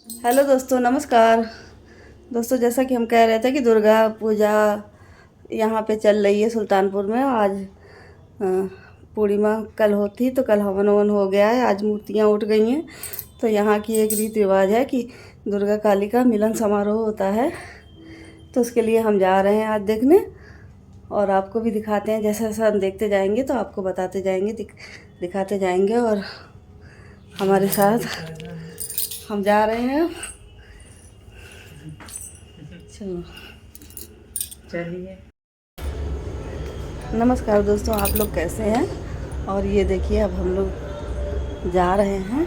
Hello दोस्तों, नमस्कार। दोस्तों, जैसा कि हम कह रहे थे कि दुर्गा पूजा यहाँ पे चल रही है सुल्तानपुर में। आज पूर्णिमा कल होती तो कल हवन ववन हो गया है, आज मूर्तियाँ उठ गई हैं। तो यहाँ की एक रीति रिवाज है कि दुर्गा काली का मिलन समारोह होता है। तो उसके लिए हम जा रहे हैं आज देखने, और आपको भी दिखाते हैं। जैसे जैसे हम देखते जाएंगे तो आपको बताते जाएंगे, दिखाते जाएंगे। और हमारे साथ हम जा रहे हैं। चलो, चलिए। नमस्कार दोस्तों, आप लोग कैसे हैं? और ये देखिए, अब हम लोग जा रहे हैं।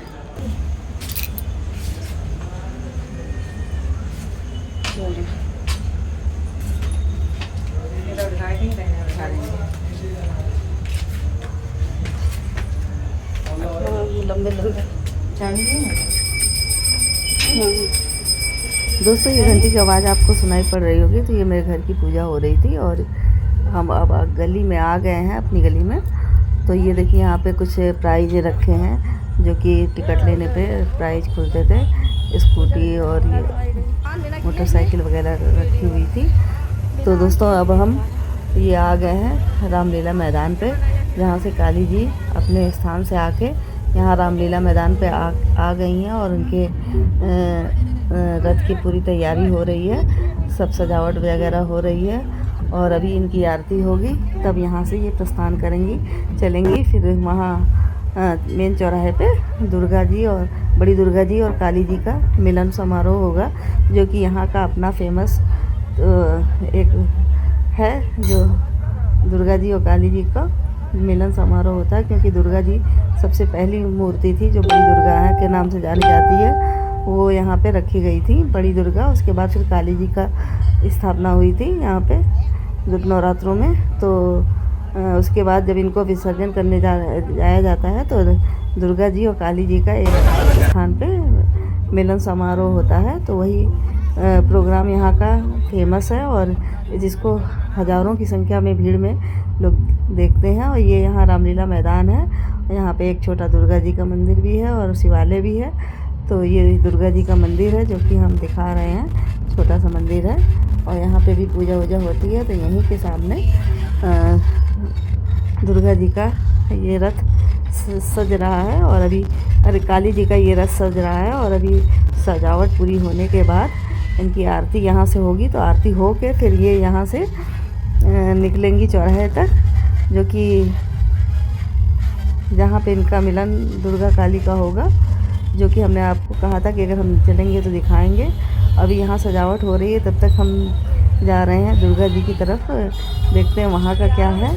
चलिए, लंबे लंबे दोस्तों, ये घंटी की आवाज़ आपको सुनाई पड़ रही होगी। तो ये मेरे घर की पूजा हो रही थी और हम अब गली में आ गए हैं, अपनी गली में। तो ये देखिए, यहाँ पे कुछ प्राइज रखे हैं, जो कि टिकट लेने पे प्राइज खुलते थे। स्कूटी और ये मोटरसाइकिल वगैरह रखी हुई थी। तो दोस्तों, अब हम ये आ गए हैं रामलीला मैदान पे, जहाँ से काली जी अपने स्थान से आके यहाँ रामलीला मैदान पे आ गई हैं। और उनके रथ की पूरी तैयारी हो रही है, सब सजावट वगैरह हो रही है। और अभी इनकी आरती होगी, तब यहाँ से ये प्रस्थान करेंगी, चलेंगी। फिर वहाँ मेन चौराहे पे दुर्गा जी और बड़ी दुर्गा जी और काली जी का मिलन समारोह होगा, जो कि यहाँ का अपना फेमस एक है, जो दुर्गा जी और काली जी का मिलन समारोह होता है। क्योंकि दुर्गा जी सबसे पहली मूर्ति थी जो बड़ी दुर्गा है के नाम से जानी जाती है, वो यहाँ पे रखी गई थी, बड़ी दुर्गा। उसके बाद फिर काली जी का स्थापना हुई थी यहाँ पे नवरात्रों में। तो उसके बाद जब इनको विसर्जन करने जाया जाता है, तो दुर्गा जी और काली जी का एक स्थान पे मिलन समारोह होता है। तो वही प्रोग्राम यहाँ का फेमस है, और जिसको हज़ारों की संख्या में भीड़ में लोग देखते हैं। और ये यहाँ रामलीला मैदान है। यहाँ पे एक छोटा दुर्गा जी का मंदिर भी है और शिवालय भी है। तो ये दुर्गा जी का मंदिर है, जो कि हम दिखा रहे हैं, छोटा सा मंदिर है। और यहाँ पे भी पूजा वूजा होती है। तो यहीं के सामने दुर्गा जी का ये रथ सज रहा है, और अभी काली जी का ये रथ सज रहा है। और अभी सजावट पूरी होने के बाद इनकी आरती यहाँ से होगी। तो आरती हो के फिर ये यहाँ से निकलेंगी चौराहे तक, जो कि जहाँ पे इनका मिलन दुर्गा काली का होगा, जो कि हमने आपको कहा था कि अगर हम चलेंगे तो दिखाएंगे। अभी यहाँ सजावट हो रही है, तब तक हम जा रहे हैं दुर्गा जी की तरफ, देखते हैं वहाँ का क्या है।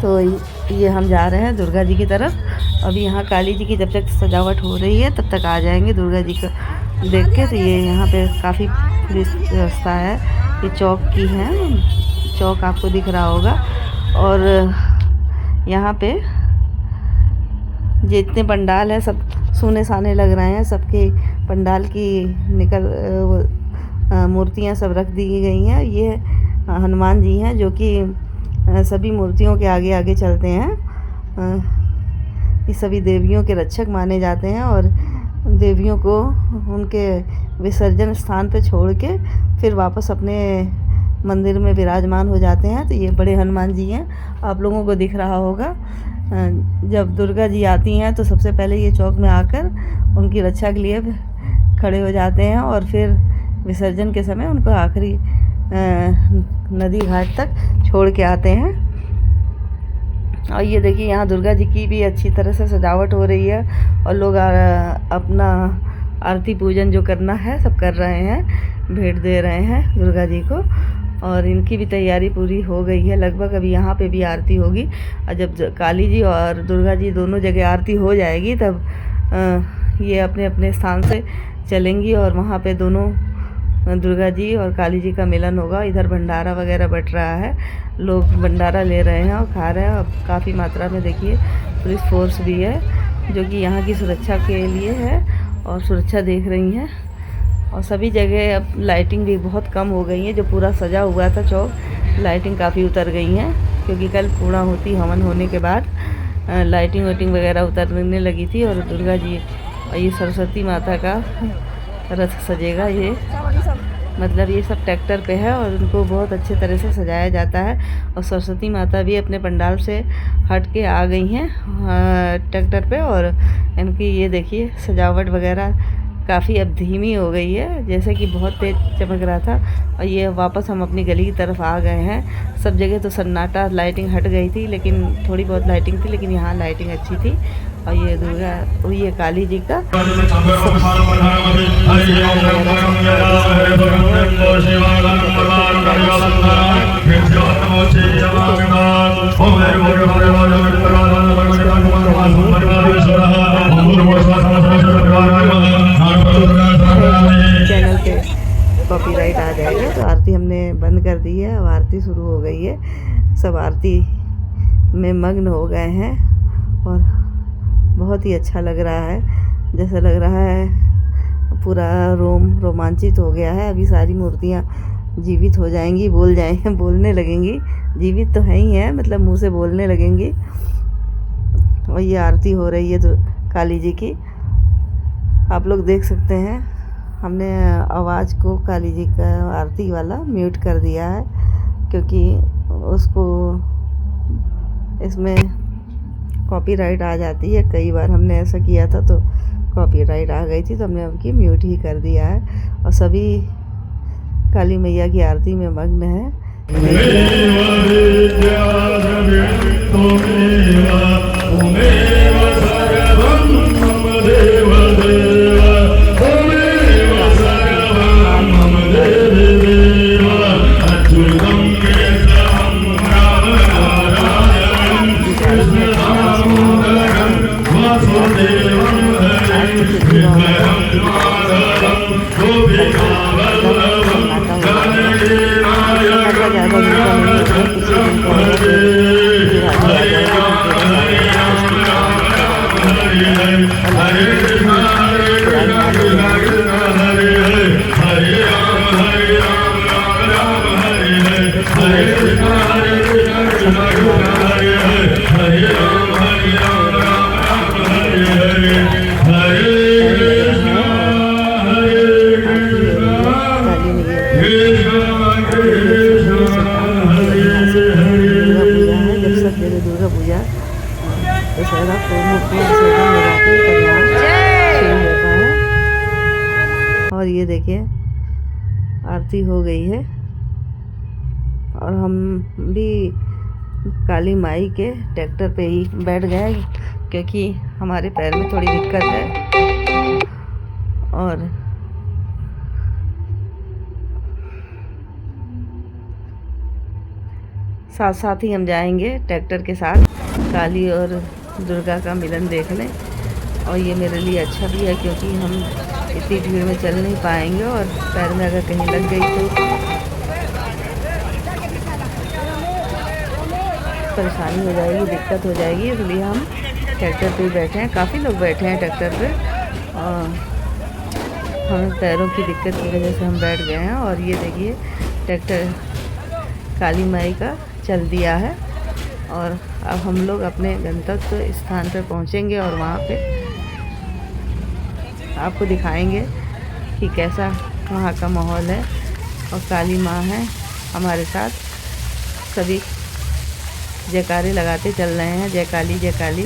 तो ये हम जा रहे हैं दुर्गा जी की तरफ। अभी यहाँ काली जी की जब तक सजावट हो रही है, तब तक आ जाएंगे दुर्गा जी का देख के। तो ये यहाँ पे काफ़ी पुलिस व्यवस्था है, ये चौक की है, चौक आपको दिख रहा होगा। और यहाँ पे जितने पंडाल हैं सब सोने साने लग रहे हैं। सबके पंडाल की मूर्तियाँ सब रख दी गई हैं। ये हनुमान जी हैं, जो कि सभी मूर्तियों के आगे आगे चलते हैं। ये सभी देवियों के रक्षक माने जाते हैं, और देवियों को उनके विसर्जन स्थान पे छोड़ के फिर वापस अपने मंदिर में विराजमान हो जाते हैं। तो ये बड़े हनुमान जी हैं, आप लोगों को दिख रहा होगा। जब दुर्गा जी आती हैं तो सबसे पहले ये चौक में आकर उनकी रक्षा के लिए खड़े हो जाते हैं, और फिर विसर्जन के समय उनको आखिरी नदी घाट तक छोड़ के आते हैं। और ये देखिए, यहाँ दुर्गा जी की भी अच्छी तरह से सजावट हो रही है, और लोग अपना आरती पूजन जो करना है सब कर रहे हैं, भेंट दे रहे हैं दुर्गा जी को। और इनकी भी तैयारी पूरी हो गई है लगभग। अभी यहाँ पे भी आरती होगी, और जब काली जी और दुर्गा जी दोनों जगह आरती हो जाएगी, तब ये अपने अपने स्थान से चलेंगी, और वहाँ पे दोनों दुर्गा जी और काली जी का मिलन होगा। इधर भंडारा वगैरह बट रहा है, लोग भंडारा ले रहे हैं और खा रहे हैं। अब काफ़ी मात्रा में देखिए पुलिस फोर्स भी है, जो कि यहाँ की सुरक्षा के लिए है और सुरक्षा देख रही हैं। और सभी जगह अब लाइटिंग भी बहुत कम हो गई है। जो पूरा सजा हुआ था चौक, लाइटिंग काफ़ी उतर गई हैं, क्योंकि कल पूर्णाहुति हवन होने के बाद लाइटिंग वाइटिंग वगैरह उतरने लगी थी। और दुर्गा जी और ये सरस्वती माता का रथ सजेगा। ये मतलब ये सब ट्रैक्टर पे है और उनको बहुत अच्छे तरह से सजाया जाता है। और सरस्वती माता भी अपने पंडाल से हट के आ गई हैं ट्रैक्टर पे। और इनकी ये देखिए सजावट वगैरह काफ़ी अब धीमी हो गई है, जैसे कि बहुत तेज़ चमक रहा था। और ये वापस हम अपनी गली की तरफ आ गए हैं। सब जगह तो सन्नाटा, लाइटिंग हट गई थी, लेकिन थोड़ी बहुत लाइटिंग थी, लेकिन यहाँ लाइटिंग अच्छी थी। और ये दुर्गा, ये काली जी का चैनल पे कॉपीराइट आ जाएगा। तो आरती हमने बंद कर दी है, अब आरती शुरू हो गई है। सब आरती में मग्न हो गए हैं और बहुत ही अच्छा लग रहा है। जैसा लग रहा है पूरा रोमांचित हो गया है। अभी सारी मूर्तियाँ जीवित हो जाएंगी, बोलने लगेंगी। जीवित तो है ही है, मतलब मुंह से बोलने लगेंगी। और ये आरती हो रही है तो काली जी की, आप लोग देख सकते हैं। हमने आवाज़ को काली जी का आरती वाला म्यूट कर दिया है, क्योंकि उसको इसमें कॉपीराइट आ जाती है। कई बार हमने ऐसा किया था तो कॉपीराइट आ गई थी, तो हमने अब की म्यूट ही कर दिया है। और सभी काली मैया की आरती में मग्न है। दुर्गा पूजा दशहरा को मूर्तियाँ विसर्जन हो जाती है, तब यहाँ शुरू होता है। और ये देखिए आरती हो गई है और हम भी काली माई के ट्रैक्टर पे ही बैठ गए, क्योंकि हमारे पैर में थोड़ी दिक्कत है। और साथ साथ ही हम जाएंगे ट्रैक्टर के साथ काली और दुर्गा का मिलन देखने। और ये मेरे लिए अच्छा भी है, क्योंकि हम इतनी भीड़ में चल नहीं पाएंगे और पैर में अगर कहीं लग गई तो परेशानी हो जाएगी, दिक्कत हो जाएगी। इसलिए हम ट्रैक्टर पे ही बैठे हैं। काफ़ी लोग बैठे हैं ट्रैक्टर पे और हमें पैरों की दिक्कत की वजह से हम बैठ गए हैं। और ये देखिए ट्रैक्टर काली माई का चल दिया है और अब हम लोग अपने गंतव्य स्थान पर पहुंचेंगे और वहाँ पे आपको दिखाएंगे कि कैसा वहाँ का माहौल है। और काली माँ है हमारे साथ, सभी जयकारे लगाते चल रहे हैं, जय काली जय काली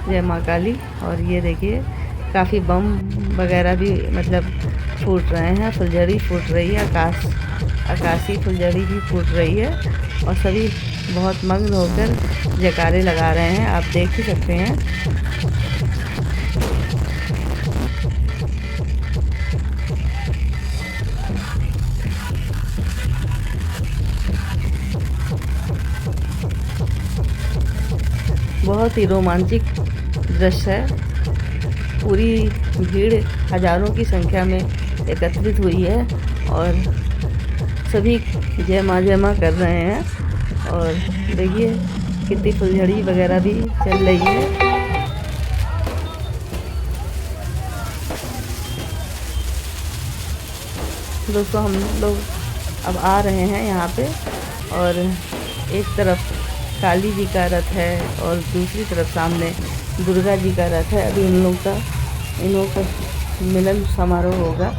जय माँ काली। और ये देखिए काफ़ी बम वगैरह भी मतलब फूट रहे हैं, फुलझड़ी फूट रही है, आकाशी फुलझड़ी भी फूट रही है। और सभी बहुत मग्न होकर जयकारे लगा रहे हैं, आप देख ही सकते हैं। बहुत ही रोमांचक दृश्य है। पूरी भीड़ हजारों की संख्या में एकत्रित हुई है और सभी जय माँ कर रहे हैं। और देखिए कितनी फुलझड़ी वगैरह भी चल रही है। दोस्तों हम लोग अब आ रहे हैं यहाँ पे और एक तरफ काली जी का रथ है और दूसरी तरफ सामने दुर्गा जी का रथ है। अभी इन लोगों का मिलन समारोह होगा।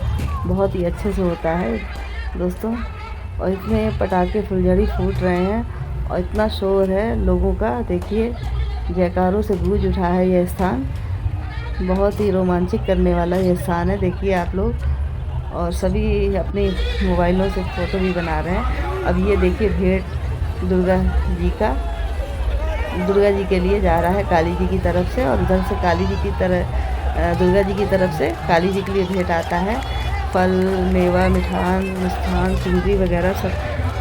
बहुत ही अच्छे से होता है दोस्तों। और इतने पटाखे फुलझड़ी फूट रहे हैं और इतना शोर है लोगों का, देखिए जयकारों से गूंज उठा है यह स्थान। बहुत ही रोमांचित करने वाला यह स्थान है, देखिए आप लोग। और सभी अपने मोबाइलों से फ़ोटो भी बना रहे हैं। अब ये देखिए भेंट दुर्गा जी के लिए जा रहा है काली जी की तरफ से, और उधर से काली जी की तरह दुर्गा जी की तरफ से काली जी के लिए भेंट आता है। फल, मेवा, मिष्ठान, चुनरी वगैरह सब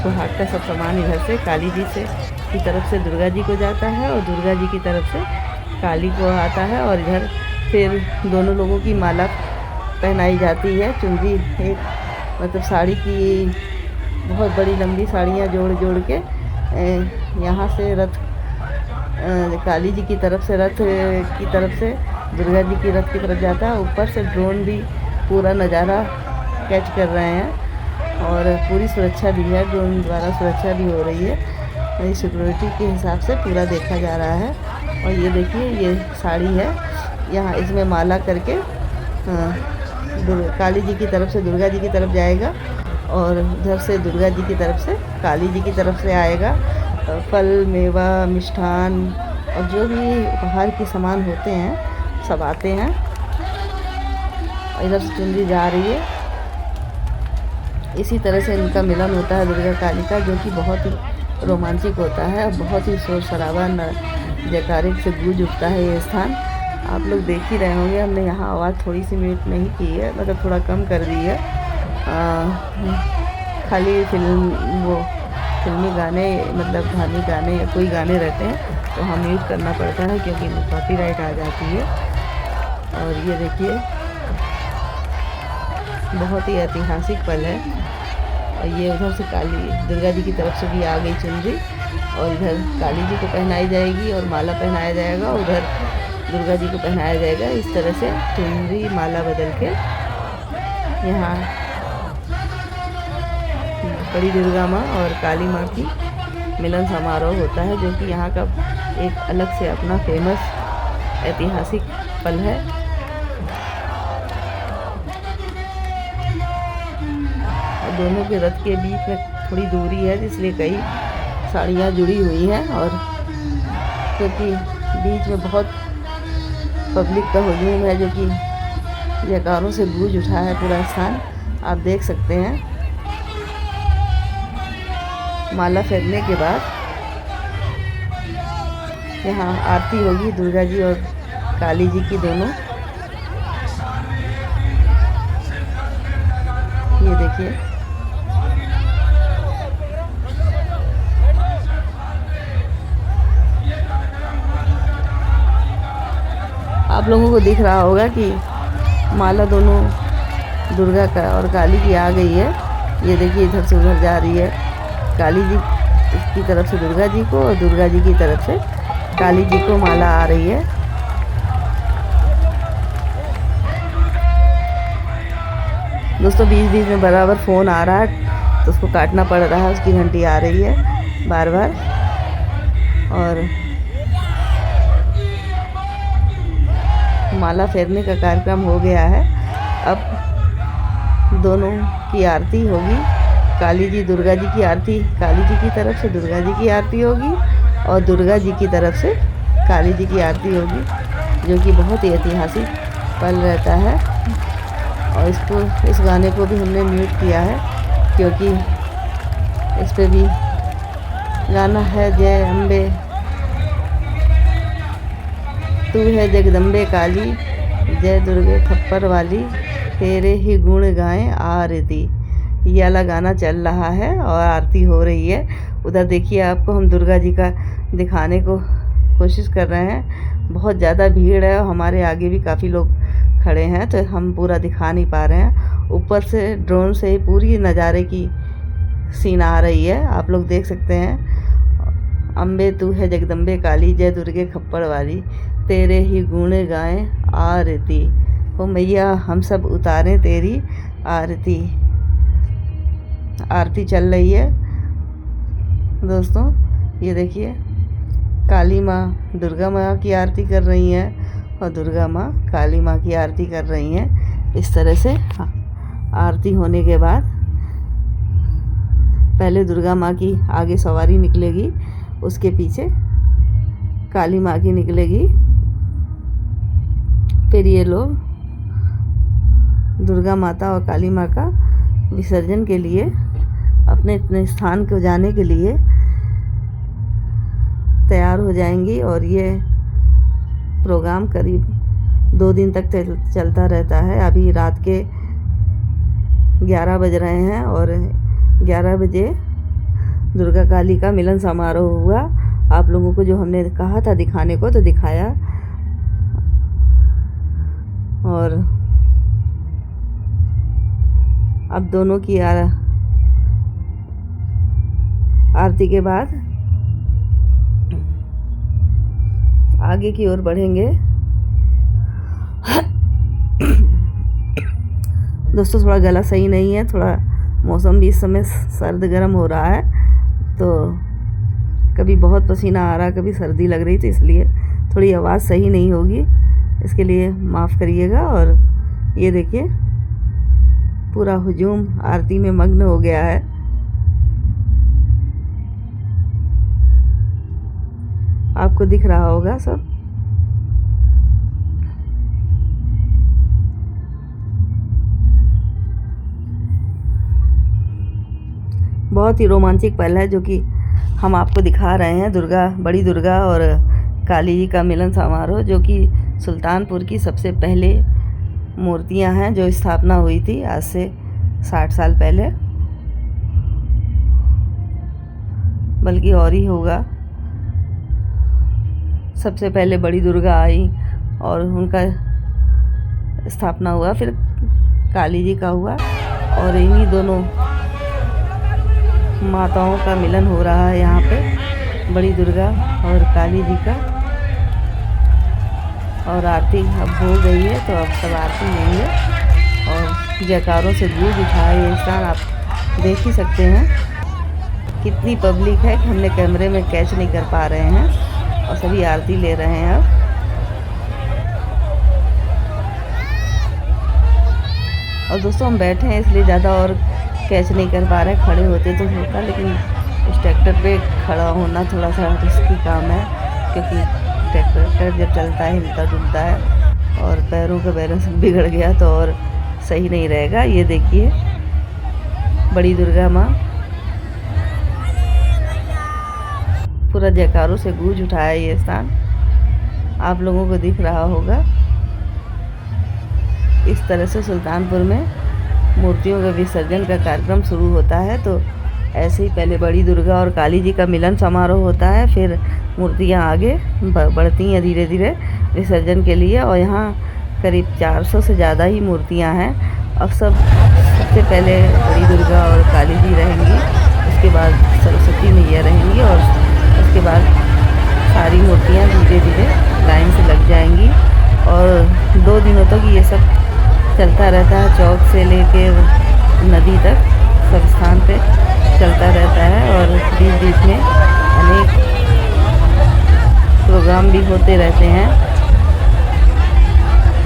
सुहाग का सब सामान इधर से काली जी से की तरफ से दुर्गा जी को जाता है, और दुर्गा जी की तरफ से काली को आता है। और इधर फिर दोनों लोगों की माला पहनाई जाती है। चुनरी एक मतलब साड़ी की बहुत बड़ी लंबी साड़ियाँ जोड़ जोड़ के यहाँ से रथ काली जी की तरफ से रथ की तरफ से दुर्गा जी की रथ की तरफ जाता है। ऊपर से ड्रोन भी पूरा नज़ारा कैच कर रहे हैं, और पूरी सुरक्षा भी है, ड्रोन द्वारा सुरक्षा भी हो रही है। सिक्योरिटी के हिसाब से पूरा देखा जा रहा है। और ये देखिए ये साड़ी है, यहाँ इसमें माला करके काली जी की तरफ से दुर्गा जी की तरफ जाएगा, और उधर से दुर्गा जी की तरफ से काली जी की तरफ से आएगा। फल, मेवा, मिष्ठान और जो भी उपहार के सामान होते हैं सब आते हैं। इधर से चुनरी जा रही है। इसी तरह से इनका मिलन होता है दुर्गा काली का, जो कि बहुत ही रोमांचिक होता है और बहुत ही शोर शराबा जयकारे से गूंज उठता है ये स्थान। आप लोग देख ही रहे होंगे, हमने यहाँ आवाज़ थोड़ी सी म्यूट नहीं की है, मतलब थोड़ा कम कर दी है। खाली फिल्मी गाने, मतलब धार्मिक गाने या कोई गाने रहते हैं तो हम म्यूट करना पड़ता है, क्योंकि कॉपीराइट आ जाती है। और ये देखिए बहुत ही ऐतिहासिक पल है। और ये उधर से काली दुर्गा जी की तरफ से भी आ गई चुनरी, और इधर काली जी को पहनाई जाएगी और माला पहनाया जाएगा, और उधर दुर्गा जी को पहनाया जाएगा। इस तरह से चुनरी माला बदल के यहाँ बड़ी दुर्गा माँ और काली माँ की मिलन समारोह होता है, जो कि यहाँ का एक अलग से अपना फेमस ऐतिहासिक पल है। और दोनों के रथ के बीच में थोड़ी दूरी है, इसलिए कई साड़ियाँ जुड़ी हुई हैं, और क्योंकि बीच में बहुत पब्लिक का हुजूम है, जो कि जयकारों से गूंज उठा है पूरा स्थान, आप देख सकते हैं। माला फेरने के बाद यहाँ आरती होगी दुर्गा जी और काली जी की दोनों। ये देखिए आप लोगों को दिख रहा होगा कि माला दोनों दुर्गा का और काली की आ गई है। ये देखिए इधर से उधर जा रही है, काली जी की तरफ से दुर्गा जी को और दुर्गा जी की तरफ से काली जी को माला आ रही है। दोस्तों बीच बीच में बराबर फ़ोन आ रहा है, तो उसको काटना पड़ रहा है, उसकी घंटी आ रही है बार बार। और माला फेरने का कार्यक्रम हो गया है। अब दोनों की आरती होगी, काली जी दुर्गा जी की आरती काली जी की तरफ से दुर्गा जी की आरती होगी, और दुर्गा जी की तरफ से काली जी की आरती होगी, जो कि बहुत ही ऐतिहासिक पल रहता है। और इस गाने को भी हमने म्यूट किया है, क्योंकि इस पे भी गाना है जय अम्बे तू है जगदम्बे काली, जय दुर्गे खप्पर वाली, तेरे ही गुण गाएं आरती। ये वाला गाना चल रहा है और आरती हो रही है। उधर देखिए आपको हम दुर्गा जी का दिखाने को कोशिश कर रहे हैं। बहुत ज़्यादा भीड़ है और हमारे आगे भी काफ़ी लोग खड़े हैं, तो हम पूरा दिखा नहीं पा रहे हैं। ऊपर से ड्रोन से ही पूरी नज़ारे की सीन आ रही है, आप लोग देख सकते हैं। अम्बे तू है जगदम्बे काली, जय दुर्गे खप्पड़ वाली, तेरे ही गुण गाएं आरती। ओ मैया हम सब उतारें तेरी आरती। आरती चल रही है दोस्तों। ये देखिए काली माँ दुर्गा माँ की आरती कर रही हैं और दुर्गा माँ काली माँ की आरती कर रही हैं। इस तरह से हाँ, आरती होने के बाद पहले दुर्गा माँ की आगे सवारी निकलेगी, उसके पीछे काली माँ की निकलेगी। फिर ये लोग दुर्गा माता और काली माँ का विसर्जन के लिए अपने अपने स्थान को जाने के लिए तैयार हो जाएंगी। और ये प्रोग्राम करीब 2 दिन तक चलता रहता है। अभी रात के 11 बज रहे हैं और 11 बजे दुर्गा काली का मिलन समारोह हुआ। आप लोगों को जो हमने कहा था दिखाने को तो दिखाया। और अब दोनों की आरती के बाद आगे की ओर बढ़ेंगे। दोस्तों थोड़ा गला सही नहीं है, थोड़ा मौसम भी इस समय सर्द गर्म हो रहा है, तो कभी बहुत पसीना आ रहा, कभी सर्दी लग रही, तो इसलिए थोड़ी आवाज़ सही नहीं होगी, इसके लिए माफ़ करिएगा। और ये देखिए पूरा हुजूम आरती में मग्न हो गया है। आपको दिख रहा होगा सब। बहुत ही रोमांचक पल है जो कि हम आपको दिखा रहे हैं। बड़ी दुर्गा और काली जी का मिलन समारोह, जो कि सुल्तानपुर की सबसे पहले मूर्तियां हैं जो स्थापना हुई थी आज से 60 साल पहले, बल्कि और ही होगा। सबसे पहले बड़ी दुर्गा आई और उनका स्थापना हुआ, फिर काली जी का हुआ, और इन्हीं दोनों माताओं का मिलन हो रहा है यहाँ पे, बड़ी दुर्गा और काली जी का। और आरती अब हो गई है, तो अब सब आरती लेंगे और जयकारों से गूंज उठा है ये स्थान। आप देख ही सकते हैं कितनी पब्लिक है कि हमने कैमरे में कैच नहीं कर पा रहे हैं, और सभी आरती ले रहे हैं अब। और दोस्तों हम बैठे हैं इसलिए ज़्यादा और कैच नहीं कर पा रहे, खड़े होते तो होता, लेकिन उस ट्रैक्टर पे खड़ा होना थोड़ा सा रिस्की काम है, क्योंकि ट्रैक्टर जब चलता है हिलता डुलता है और पैरों का बैलेंस बिगड़ गया तो और सही नहीं रहेगा। ये देखिए बड़ी दुर्गा माँ पूरा जयकारों से गूंज उठा है ये स्थान, आप लोगों को दिख रहा होगा। इस तरह से सुल्तानपुर में मूर्तियों का विसर्जन का कार्यक्रम शुरू होता है। तो ऐसे ही पहले बड़ी दुर्गा और काली जी का मिलन समारोह होता है, फिर मूर्तियाँ आगे बढ़ती हैं धीरे धीरे विसर्जन के लिए। और यहाँ करीब 400 से ज़्यादा ही मूर्तियाँ हैं। अब सबसे पहले बड़ी दुर्गा और काली जी रहेंगी, उसके बाद सरस्वती मैया रहेंगी, और उसके बाद सारी मूर्तियाँ धीरे धीरे लाइन से लग जाएंगी। और 2 दिनों तक ये सब चलता रहता है, चौक से लेके नदी तक सब स्थान पे चलता रहता है। और बीच बीच में अनेक प्रोग्राम भी होते रहते हैं।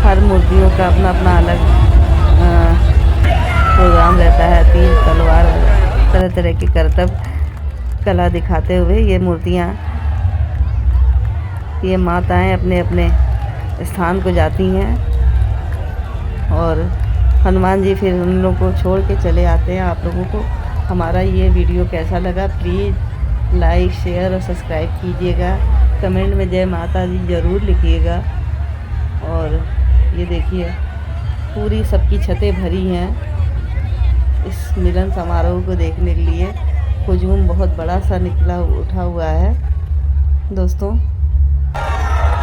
हर मूर्तियों का अपना अपना अलग प्रोग्राम रहता है। तीर तलवार तरह तरह के करतब कला दिखाते हुए ये मूर्तियाँ, ये माताएं अपने अपने स्थान को जाती हैं। और हनुमान जी फिर उन लोगों को छोड़ के चले आते हैं। आप लोगों को हमारा ये वीडियो कैसा लगा, प्लीज़ लाइक शेयर और सब्सक्राइब कीजिएगा। कमेंट में जय माता दी ज़रूर लिखिएगा। और ये देखिए पूरी सबकी छतें भरी हैं इस मिलन समारोह को देखने के लिए। हुजूम बहुत बड़ा सा उठा हुआ है। दोस्तों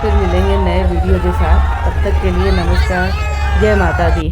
फिर मिलेंगे नए वीडियो के साथ, तब तक के लिए नमस्कार, जय माता दी।